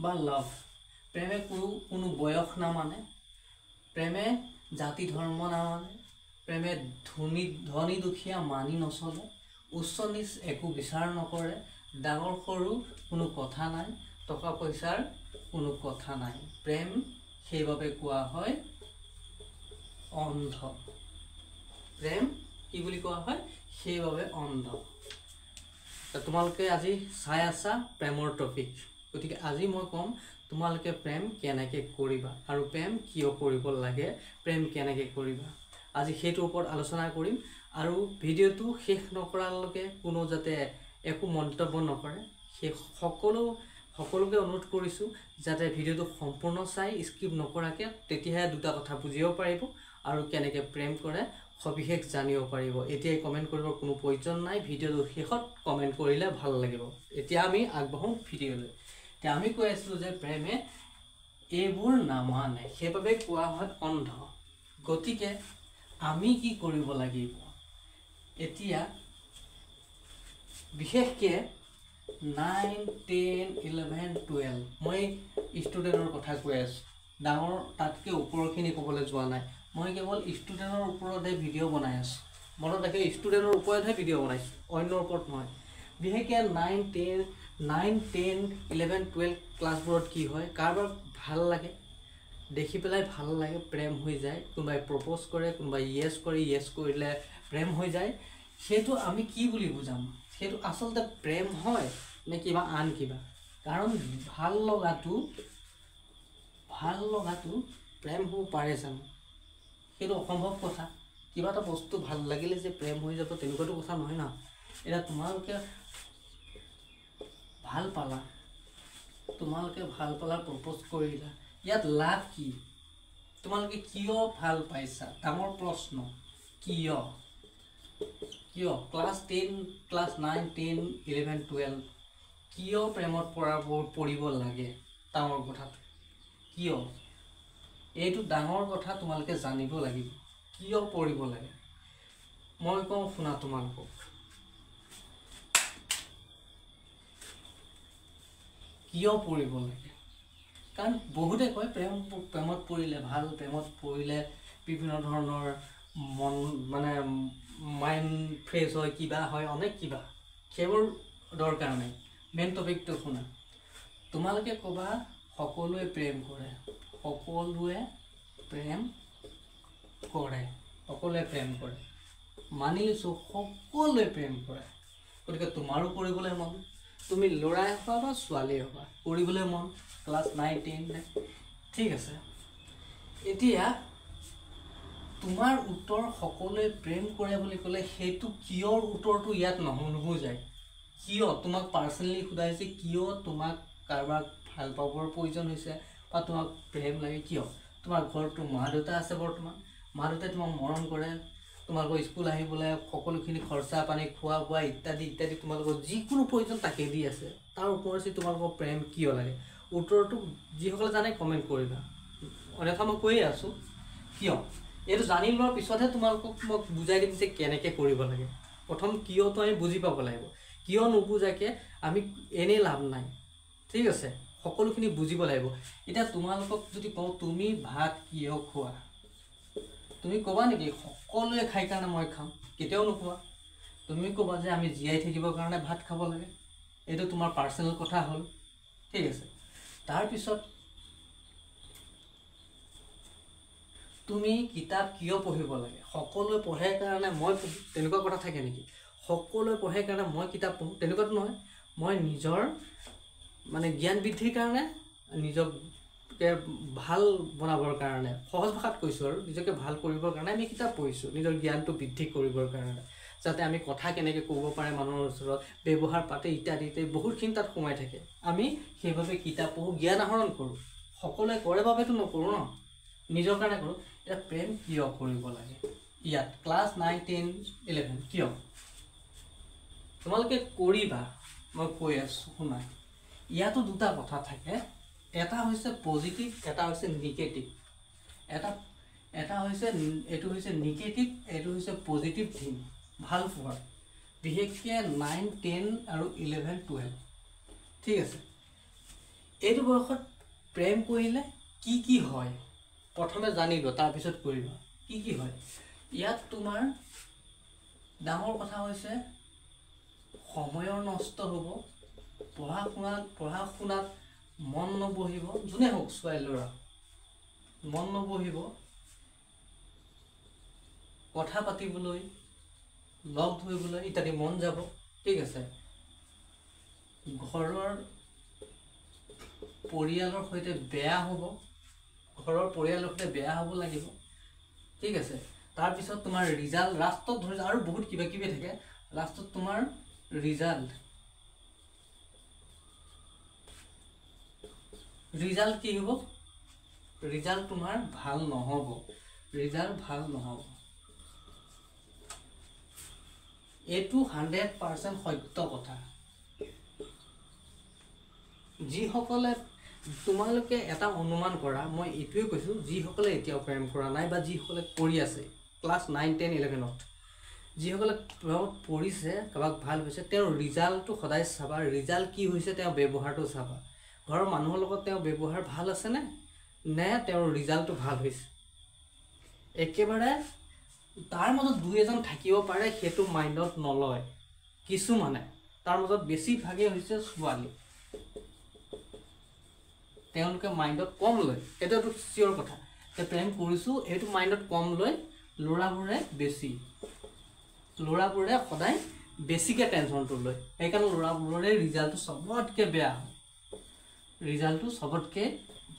বা লাভ প্ৰেমে কোনো বয়স নামানে প্ৰেমে জাতি ধৰ্ম নামানে প্ৰেমে ধনী দুখীয়া মানি নচলে উচ্চ নিচ একো বিচাৰ নকৰে ডাঙৰ সৰু কোনো কথা নাই টকা পইচাৰ কোনো কথা নাই প্ৰেম সেইভাবে কোৱা হয় অন্ধ প্ৰেম কি বুলি কোৱা হয় সেইভাবে অন্ধ তোমালোকে আজি চাই আছা প্ৰেমৰ টপিক গতিকে আজি মই কম তোমালোকে প্ৰেম কেনেকৈ কৰিবা আৰু প্ৰেম কিয় কৰিব লাগে প্ৰেম কেনেকৈ কৰিবা আজি সেইটোৰ ওপৰত আলোচনা কৰিম আৰু ভিডিঅ'টো শেষ নকৰালৈকে কোনো যাতে একো মন্তব্য নকৰে সেই সকলোকে অনুৰোধ কৰিছোঁ যাতে ভিডিঅ'টো সম্পূৰ্ণ চাই স্কিপ নকৰাকৈ তেতিয়াহে দুটা কথা বুজিব পাৰিব আৰু কেনেকৈ প্ৰেম কৰে সবিশেষ জানিব পাৰিব এতিয়াই কমেণ্ট কৰিবৰ কোনো প্ৰয়োজন নাই ভিডিঅ'টো শেষত কমেণ্ট কৰিলে ভাল লাগিব এতিয়া আমি আগবাঢ়োঁ ভিডিঅ'লৈ এতিয়া আমি কৈ আছিলোঁ যে প্ৰেমে এইবোৰ নামানে সেইবাবে কোৱা হয় অন্ধ গতিকে আমি কি কৰিব লাগিব এতিয়া বিশেষকৈ 9, 10, 11, 12 মই ষ্টুডেণ্টৰ কথা কৈ আছোঁ ডাঙৰ তাতকৈ ওপৰখিনি ক'বলৈ যোৱা নাই মই কেৱল ষ্টুডেণ্টৰ ওপৰতহে ভিডিঅ' বনাই আছোঁ মনত ৰাখে ষ্টুডেণ্টৰ ওপৰতহে ভিডিঅ' বনাইছোঁ অন্যৰ ওপৰত নহয় বিশেষকৈ 9, 10, 11, 12 ক্লাছবোৰত কি হয় কাৰোবাৰ ভাল লাগে দেখি পেলাই ভাল লাগে প্ৰেম হৈ যায় কোনোবাই প্ৰপ'জ কৰে কোনোবাই য়েছ কৰে য়েছ কৰিলে প্ৰেম হৈ যায় সেইটো আমি কি বুলি বুজাম সেইটো আচলতে প্ৰেম হয় নে কিবা আন কিবা কাৰণ ভাল লগাটো প্ৰেম হ'ব পাৰে জানো সেইটো অসম্ভৱ কথা কিবা এটা বস্তু ভাল লাগিলে যে প্ৰেম হৈ যাব তেনেকুৱাটো কথা নহয় না এতিয়া তোমালোকে ভাল পালা প্ৰপ'জ কৰিলা ইয়াত লাভ কি তোমালোকে কিয় ভাল পাইছা ডাঙৰ প্ৰশ্ন কিয় ক্লাছ 10 ক্লাছ 9 10 11 12 কিয় প্ৰেমত পৰিব লাগে ডাঙৰ কথাটো কিয় এইটো ডাঙৰ কথা তোমালোকে জানিব লাগিব কিয় পৰিব লাগে মই কওঁ শুনা তোমালোকক কিয় পৰিব লাগে কাৰণ বহুতে কয় প্ৰেমত পৰিলে ভাল প্ৰেমত পৰিলে বিভিন্ন ধৰণৰ মন মানে মাইণ্ড ফ্ৰেছ হয় কিবা হয় অনেক কিবা সেইবোৰ দৰকাৰ নাই মেইন টপিকটো শুনা তোমালোকে ক'বা সকলোৱে প্ৰেম কৰে মানি লৈছোঁ সকলোৱে প্ৰেম কৰে গতিকে তোমাৰো কৰিবলৈ মন তুমি ল'ৰাই হ'বা বা ছোৱালীয়ে হ'বা কৰিবলৈ মন ক্লাছ 9 10 ঠিক আছে এতিয়া তোমাৰ উত্তৰ সকলোৱে প্ৰেম কৰে বুলি ক'লে সেইটো কিয়ৰ উত্তৰটো ইয়াত নুবুজায় কিয় তোমাক পাৰ্চনেলি সোধাইছে কিয় তোমাক কাৰোবাক ভাল পাবৰ প্ৰয়োজন হৈছে বা তোমাক প্ৰেম লাগে কিয় তোমাৰ ঘৰতো মা দেউতা আছে বৰ্তমান মা দেউতাই তোমাক মৰম কৰে তোমালোকৰ স্কুল আহিবলৈ সকলোখিনি খৰচা পানী খোৱা বোৱা ইত্যাদি তোমালোকৰ যিকোনো প্ৰয়োজন তাকে দি আছে তাৰ ওপৰত তোমালোকৰ প্ৰেম কিয় লাগে উত্তৰটো যিসকলে জানে কমেণ্ট কৰিবা অন্যথা মই কৈয়ে আছোঁ কিয় এইটো জানি লোৱাৰ পিছতহে তোমালোকক মই বুজাই দিম যে কেনেকৈ কৰিব লাগে প্ৰথম কিয়টো আমি বুজি পাব লাগিব কিয় নুবুজাকৈ আমি এনেই লাভ নাই ঠিক আছে সকলোখিনি বুজিব লাগিব এতিয়া তোমালোকক যদি কওঁ তুমি ভাত কিয় খোৱা তুমি ক'বা নেকি সকলোৱে খাই কাৰণে মই খাম কেতিয়াও নোকোৱা তুমি ক'বা যে আমি জীয়াই থাকিবৰ কাৰণে ভাত খাব লাগে এইটো তোমাৰ পাৰ্চনেল কথা হ'ল ঠিক আছে তাৰপিছত তুমি কিতাপ কিয় পঢ়িব লাগে সকলোৱে পঢ়ে কাৰণে মই তেনেকুৱা কথা থাকে নেকি সকলোৱে পঢ়ে কাৰণে মই কিতাপ পঢ়োঁ তেনেকুৱাটো নহয় মই নিজৰ মানে জ্ঞান বৃদ্ধিৰ কাৰণে নিজকে ভাল বনাবৰ কাৰণে সহজ ভাষাত কৈছোঁ আৰু নিজকে ভাল কৰিবৰ কাৰণে আমি কিতাপ পঢ়িছোঁ নিজৰ জ্ঞানটো বৃদ্ধি কৰিবৰ কাৰণে যাতে আমি কথা কেনেকৈ ক'ব পাৰে মানুহৰ ওচৰত ব্যৱহাৰ পাতে ইত্যাদি বহুতখিনি তাত সোমাই থাকে আমি সেইভাৱে কিতাপ পঢ়োঁ জ্ঞান আহৰণ কৰোঁ সকলোৱে কৰে বাবেতো নকৰোঁ ন নিজৰ কাৰণে কৰোঁ এতিয়া প্ৰেম কিয় কৰিব লাগে ইয়াত ক্লাছ 9 10 11 কিয় তোমালোকে কৰিবা মই কৈ আছোঁ শুনা ইয়াতো দুটা কথা থাকে এটা হৈছে পজিটিভ এটা হৈছে নিগেটিভ এটা হৈছে এইটো হৈছে নিগেটিভ এইটো হৈছে পজিটিভ থিং ভাল পোৱাৰ বিশেষকৈ 9 10 আৰু 11 12 ঠিক আছে এইটো বয়সত প্ৰেম কৰিলে কি কি হয় প্ৰথমে জানিব, তাৰপিছত কৰিব কি কি হয়। ইয়াত তোমাৰ ডাঙৰ কথা হৈছে সময়ৰ নষ্ট হ'ব, পঢ়া শুনাত মন নবহিব, যোনে হওক ছোৱালী ল'ৰা মন নবহিব, কথা পাতিবলৈ লগ ধৰিবলৈ ইত্যাদি মন যাব। ঠিক আছে, ঘৰৰ পৰিয়ালৰ সৈতে বেয়া হ'ব, লাগিব। ঠিক আছে, তাৰপিছত তোমাৰ ৰিজাল্ট লাষ্টত ধৰি আৰু বহুত কিবা কিবি থাকে। লাষ্টত তোমাৰ ৰিজাল্ট কি হ'ব? ৰিজাল্ট তোমাৰ ভাল নহ'ব, এইটো 100% সত্য কথা। যিসকলে তোমালোকে এটা অনুমান কৰা, মই এইটোৱে কৈছোঁ, যিসকলে এতিয়াও প্ৰেম কৰা নাই বা যিসকলে কৰি আছে ক্লাছ 9, 10, 11ত, যিসকলে পঢ়িছে, কাৰোবাক ভাল হৈছে, তেওঁৰ ৰিজাল্টটো সদায় চাবা। ৰিজাল্ট কি হৈছে, তেওঁৰ ব্যৱহাৰটো চাবা। ঘৰৰ মানুহৰ লগত তেওঁৰ ব্যৱহাৰ ভাল আছেনে, নে তেওঁৰ ৰিজাল্টটো ভাল হৈছে। একেবাৰে তাৰ মাজত 2-এজন থাকিব পাৰে, সেইটো মাইণ্ডত নলয়। কিছুমানে তাৰ মাজত বেছিভাগেই হৈছে ছোৱালী, তেওঁলোকে মাইণ্ডত কম লয়। এইটো চিয়ৰ কথা যে প্ৰেম কৰিছোঁ এইটো মাইণ্ডত কম লয়। ল'ৰাবোৰে সদায় বেছিকৈ টেনশ্যনটো লয়, সেইকাৰণে ল'ৰাবোৰৰে ৰিজাল্টটো চবতকৈ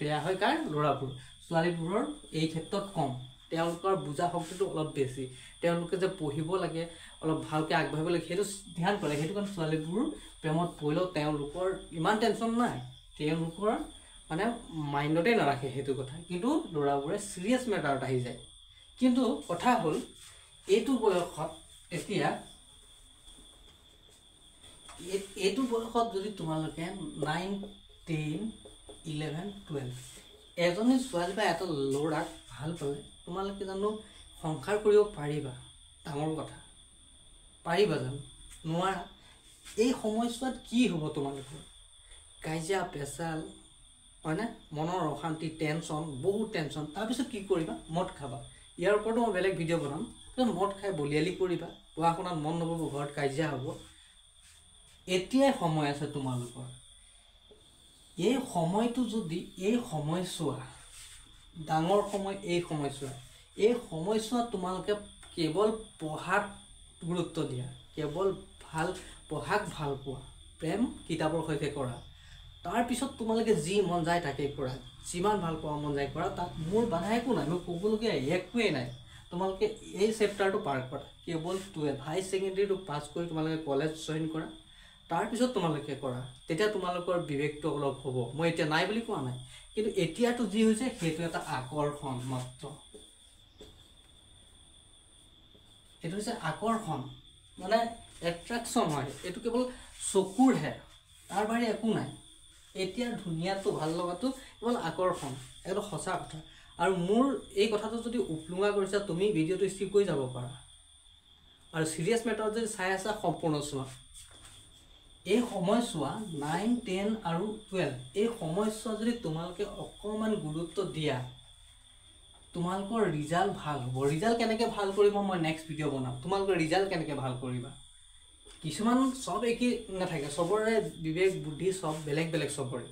বেয়া হয়। কাৰ? ল'ৰাবোৰ। ছোৱালীবোৰৰ এই ক্ষেত্ৰত কম, তেওঁলোকৰ বুজা শক্তিটো অলপ বেছি। তেওঁলোকে যে পঢ়িব লাগে, অলপ ভালকৈ আগবাঢ়িব লাগে, সেইটো ধ্যান কৰে। সেইটো কাৰণে ছোৱালীবোৰ প্ৰেমত পৰিলেও তেওঁলোকৰ ইমান টেনশ্যন নাই, তেওঁলোকৰ মানে মাইণ্ডতে নাৰাখে সেইটো কথা। কিন্তু ল'ৰাবোৰে চিৰিয়াছ মেটাৰত আহি যায়। কিন্তু কথা হ'ল এইটো বয়সত যদি তোমালোকে 9, 10, 11, 12 এজনী ছোৱালী বা এটা ল'ৰাক ভাল পালে, তোমালোকে জানো সংসাৰ কৰিব পাৰিবা? ডাঙৰ কথা, পাৰিবা জানো? নোৱাৰা। এই সময়ছোৱাত কি হ'ব তোমালোকৰ? কাজিয়া পেচাল, হয়নে? মনৰ অশান্তি, টেনশ্যন, বহুত টেনশ্যন। তাৰপিছত কি কৰিবা? মদ খাবা। ইয়াৰ ওপৰতো মই বেলেগ ভিডিঅ' বনাম। মদ খাই বলিয়ালি কৰিবা, পঢ়া শুনাত মন নবহিব, ঘৰত কাজিয়া হ'ব। এতিয়াই সময় আছে তোমালোকৰ। এই সময়টো যদি এই সময়ছোৱা ডাঙৰ সময়, এই সময়ছোৱাত তোমালোকে কেৱল পঢ়াত গুৰুত্ব দিয়া, কেৱল পঢ়াক ভাল পোৱা, প্ৰেম কিতাপৰ সৈতে কৰা। তাৰপিছত তোমালোকে যি মন যায় তাকেই কৰা, যিমান ভাল পোৱা মন যায় কৰা। তাত মোৰ বাধা একো নাই, মোৰ ক'বলগীয়া একোৱেই নাই। তোমালোকে এই চেপ্টাৰটো পাৰ কৰা, কেৱল 12 হাই ছেকেণ্ডেৰীটো পাছ কৰি তোমালোকে কলেজ জইন কৰা। তাৰপিছত তোমালোকে কৰা, তেতিয়া তোমালোকৰ বিবেকটো অলপ হ'ব। মই এতিয়া নাই বুলি কোৱা নাই, কিন্তু এতিয়াতো যি হৈছে সেইটো এটা আকৰ্ষণ মাত্ৰ। এইটো হৈছে আকৰ্ষণ, মানে এট্ৰেকশ্যন হয়। এইটো কেৱল চকুৰহে, তাৰ বাহিৰে একো নাই। এতিয়া ধুনীয়াটো ভাল লগাটো কেৱল আকৰ্ষণ, এইটো সঁচা কথা। আৰু মোৰ এই কথাটো যদি উপলুঙা কৰিছা, তুমি ভিডিঅ'টো স্কিপ কৰি যাব পাৰা। আৰু চিৰিয়াছ মেটাৰত যদি চাই আছা, সম্পূৰ্ণ চোৱা। এই সময়ছোৱা 9, 10 আৰু 12, এই সময়ছোৱা যদি তোমালোকে অকণমান গুৰুত্ব দিয়া, তোমালোকৰ ৰিজাল্ট ভাল হ'ব। ৰিজাল্ট কেনেকৈ ভাল কৰিব মই নেক্সট ভিডিঅ' বনাম। তোমালোকৰ ৰিজাল্ট কেনেকৈ ভাল কৰিবা। কিছুমান চব একেই নাথাকে, চবৰে বিবেক বুদ্ধি চব বেলেগ বেলেগ চবৰে।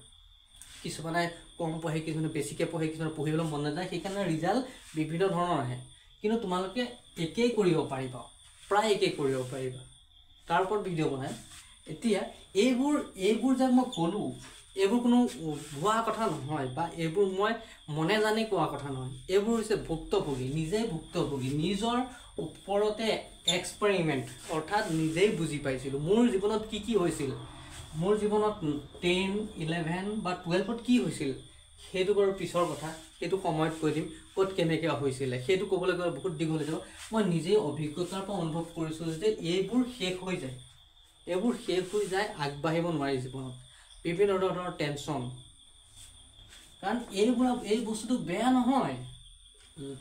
কিছুমানে কম পঢ়ে, কিছুমানে বেছিকৈ পঢ়ে, কিছুমানে পঢ়িবলৈ মন নাযায়, সেইকাৰণে ৰিজাল্ট বিভিন্ন ধৰণৰ আহে। কিন্তু তোমালোকে একেই কৰিব পাৰিবা, প্ৰায় একেই কৰিব পাৰিবা। তাৰ ওপৰত ভিডিঅ' বনাই। এতিয়া এইবোৰ যে মই ক'লোঁ, এইবোৰ কোনো ভুৱা কথা নহয়, বা এইবোৰ মই মনে জানি কোৱা কথা নহয়। এইবোৰ হৈছে ভুক্তভোগী, নিজেই ভুক্তভোগী, নিজৰ ওপৰতে এক্সপেৰিমেণ্ট, অৰ্থাৎ নিজেই বুজি পাইছিলোঁ মোৰ জীৱনত কি কি হৈছিল। মোৰ জীৱনত 10, 11 বা 12ত কি হৈছিল সেইটো বাৰু পিছৰ কথা, সেইটো সময়ত কৈ দিম। ক'ত কেনেকৈ হৈছিলে সেইটো ক'বলৈ গ'লে বহুত দীঘল হৈ যাব। মই নিজেই অভিজ্ঞতাৰ পৰা অনুভৱ কৰিছোঁ যে এইবোৰ শেষ হৈ যায়, আগবাঢ়িব নোৱাৰি জীৱনত। বিভিন্ন ধৰণৰ টেনশ্যন, কাৰণ এই বস্তুটো বেয়া নহয়,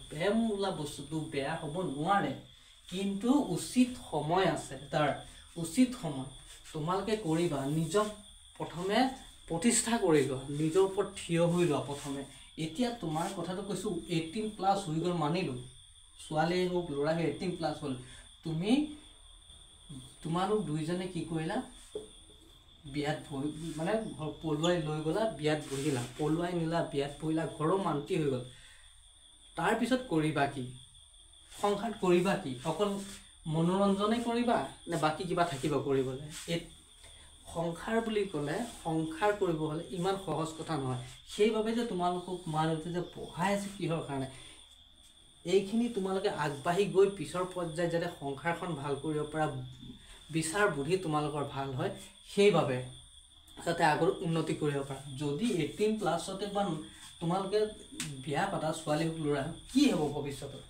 প্ৰেম বোলা বস্তুটো বেয়া হ'ব নোৱাৰে। কিন্তু উচিত সময় আছে, তাৰ উচিত সময় তোমালোকে কৰিবা। নিজক প্ৰথমে প্ৰতিষ্ঠা কৰি লোৱা, নিজৰ ওপৰত থিয় হৈ লোৱা প্ৰথমে। এতিয়া তোমাৰ কথাটো কৈছোঁ 18+ হৈ গ'ল মানিলোঁ, ছোৱালীয়ে হওক ল'ৰাই 18+ হ'ল, তোমালোক দুইজনে কি কৰিলা, বিয়াত মানে পলুৱাই লৈ গ'লা, বিয়াত বহিলা, পলুৱাই নিলা, বিয়াত বহিলা, ঘৰৰ মান্তি হৈ গ'ল। তাৰপিছত কৰিবা কি, সংসাৰ কৰিবা কি, অকল মনোৰঞ্জনেই কৰিবা নে বাকী কিবা থাকিব কৰিবলৈ? সংসাৰ বুলি ক'লে সংসাৰ কৰিব হ'লে ইমান সহজ কথা নহয়। সেইবাবে যে তোমালোকক মা দেউতাই যে পঢ়াই আছে কিহৰ কাৰণে, এইখিনি তোমালোকে আগবাঢ়ি গৈ পিছৰ পৰ্যায়ত যাতে সংসাৰখন ভাল কৰিব পৰা বিচাৰ বুদ্ধি তোমালোকৰ ভাল হয়, সেইবাবে যাতে আগৰ উন্নতি কৰিব পাৰা। যদি 18+তে বা তোমালোকে বিয়া পাতা, ছোৱালী হওক ল'ৰা হওক, কি হ'ব ভৱিষ্যতত?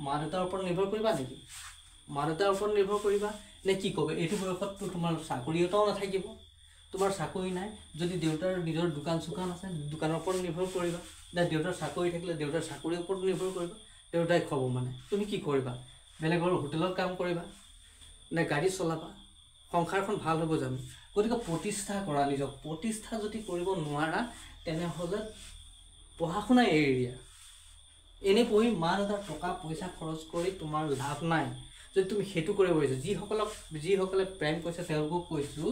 মা দেউতাৰ ওপৰত নিৰ্ভৰ কৰিবা নেকি? মা দেউতাৰ ওপৰত নিৰ্ভৰ কৰিবা নে কি ক'ব? এইটো বয়সততো তোমাৰ চাকৰি এটাও নাথাকিব, তোমাৰ চাকৰি নাই। যদি দেউতাৰ নিজৰ দোকান চোকান আছে, দোকানৰ ওপৰত নিৰ্ভৰ কৰিবা, নে দেউতাৰ চাকৰি থাকিলে দেউতাৰ চাকৰিৰ ওপৰত নিৰ্ভৰ কৰিবা? দেউতাই খাব মানে তুমি কি কৰিবা? বেলেগৰ হোটেলত কাম কৰিবা নে গাড়ী চলাবা? সংসাৰখন ভাল হ'ব জানো? গতিকে প্ৰতিষ্ঠা কৰা নিজক। প্ৰতিষ্ঠা যদি কৰিব নোৱাৰা তেনেহ'লে পঢ়া শুনা এৰি দিয়া। এনেই পঢ়ি মা দেউতাৰ টকা পইচা খৰচ কৰি তোমাৰ লাভ নাই। যদি তুমি সেইটো কৰিব পাৰিছা, যিসকলে প্ৰেম কৰিছে তেওঁলোকক কৈছোঁ,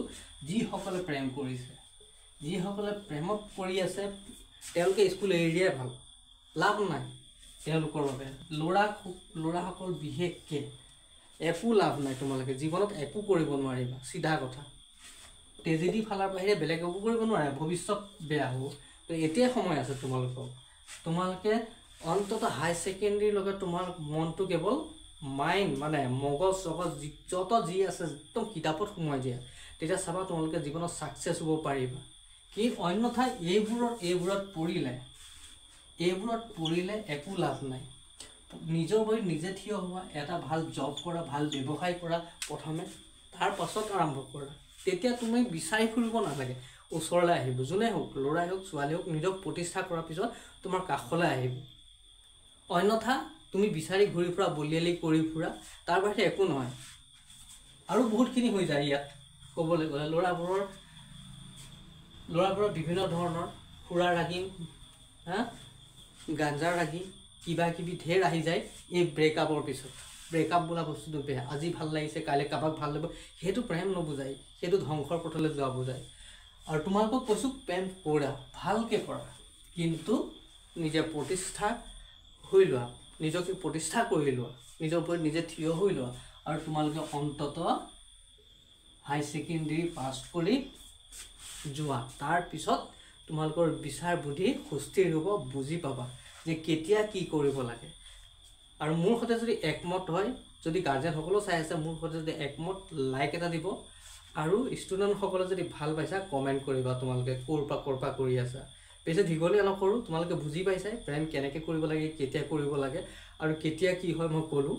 যিসকলে প্ৰেম কৰিছে, যিসকলে প্ৰেমত পৰি আছে তেওঁলোকে স্কুল এৰি দিয়াই ভাল, লাভ নাই তেওঁলোকৰ বাবে। ল'ৰাসকল বিশেষকৈ একো লাভ নাই, তোমালোকে জীৱনত একো কৰিব নোৱাৰিবা, চিধা কথা। ট্ৰেজেডি ফালাৰ বাহিৰে বেলেগ একো কৰিব নোৱাৰে, ভৱিষ্যত বেয়া হ'ব। তো এতিয়াই সময় আছে তোমালোকে অন্ততঃ হাই ছেকেণ্ডেৰীলৈকে তোমাৰ মনটো কেৱল মাইণ্ড মানে মগজ চগজ যত যি আছে একদম কিতাপত সোমাই দিয়া, তেতিয়া চাবা তোমালোকে জীৱনত ছাকচেছ হ'ব পাৰিবা। কি অন্যথা এইবোৰত পৰিলে একো লাভ নাই। নিজৰ ভৰিত নিজে থিয় হোৱা, এটা ভাল জব কৰা, ভাল ব্যৱসায় কৰা প্ৰথমে, তাৰ পাছত আৰম্ভ কৰা। তেতিয়া তুমি বিচাৰি ফুৰিব নালাগে, ওচৰলৈ আহিব। যোনে হওক, ল'ৰাই হওক ছোৱালী হওক, নিজক প্ৰতিষ্ঠা কৰাৰ পিছত তোমাৰ কাষলৈ আহিব। অন্যথা তুমি বিচাৰি ঘূৰি ফুৰা, বলিয়ালি কৰি ফুৰা, তাৰ বাহিৰে একো নহয়। আৰু বহুতখিনি হৈ যায় ইয়াত ক'বলৈ গ'লে। ল'ৰাবোৰৰ বিভিন্ন ধৰণৰ সুৰা ৰাগি, গাঞ্জাৰ ৰাগি, কিবা কিবি ঢেৰ আহি যায় এই ব্ৰেকআপৰ পিছত। ব্ৰেকআপ বোলা বস্তুটো বেয়া। আজি ভাল লাগিছে, কাইলৈ কাৰোবাক ভাল লাগিব, সেইটো প্ৰেম নুবুজায়, সেইটো ধ্বংসৰ পথলৈ যোৱা বুজায়। আৰু তোমালোকক কৈছোঁ প্ৰেম কৰা, ভালকৈ কৰা, কিন্তু নিজে প্ৰতিষ্ঠা হৈ লোৱা, নিজকে প্ৰতিষ্ঠা কৰি লোৱা, নিজৰ ওপৰত নিজে থিয় হৈ লোৱা। আৰু তোমালোকে অন্ততঃ হাই ছেকেণ্ডেৰী পাছ কৰি যোৱা। তাৰপিছত তোমালোকৰ বিচাৰ বুদ্ধি সুস্থিৰ হ'ব, বুজি পাবা যে কেতিয়া কি কৰিব লাগে। আৰু মোৰ সৈতে যদি একমত হয়, যদি গাৰ্জেনসকলেও চাই আছে, মোৰ সৈতে যদি একমত, লাইক এটা দিব। আৰু ষ্টুডেণ্টসকলে যদি ভাল পাইছা কমেণ্ট কৰিবা, তোমালোকে ক'ৰ পৰা কৰি আছা। বেছি দীঘলীয়া নকৰোঁ, তোমালোকে বুজি পাইছাই প্ৰেম কেনেকৈ কৰিব লাগে, কেতিয়া কৰিব লাগে, আৰু কেতিয়া কি হয় মই ক'লোঁ।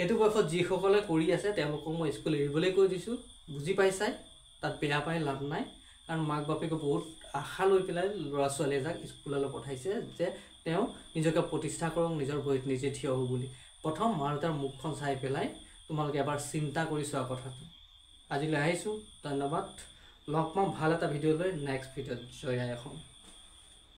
এইটো বয়সত যিসকলে কৰি আছে তেওঁলোকক মই স্কুল এৰিবলৈ কৈ দিছোঁ, বুজি পাইছাই। তাত বেয়া পাই লাভ নাই, কাৰণ মাক বাপেকে বহুত আশা লৈ পেলাই ল'ৰা ছোৱালী এটাক স্কুললৈ পঠাইছে যে তেওঁ নিজকে প্ৰতিষ্ঠা কৰক, নিজৰ ভৰিত নিজে থিয় হওক বুলি। প্ৰথম মা দেউতাৰ মুখখন চাই পেলাই তোমালোকে এবাৰ চিন্তা কৰি চোৱা কথাটো। আজিলৈ আহিছোঁ, ধন্যবাদ। লগ পাম ভাল এটা ভিডিঅ' লৈ নেক্সট ভিডিঅ'ত। জয় আই অসম।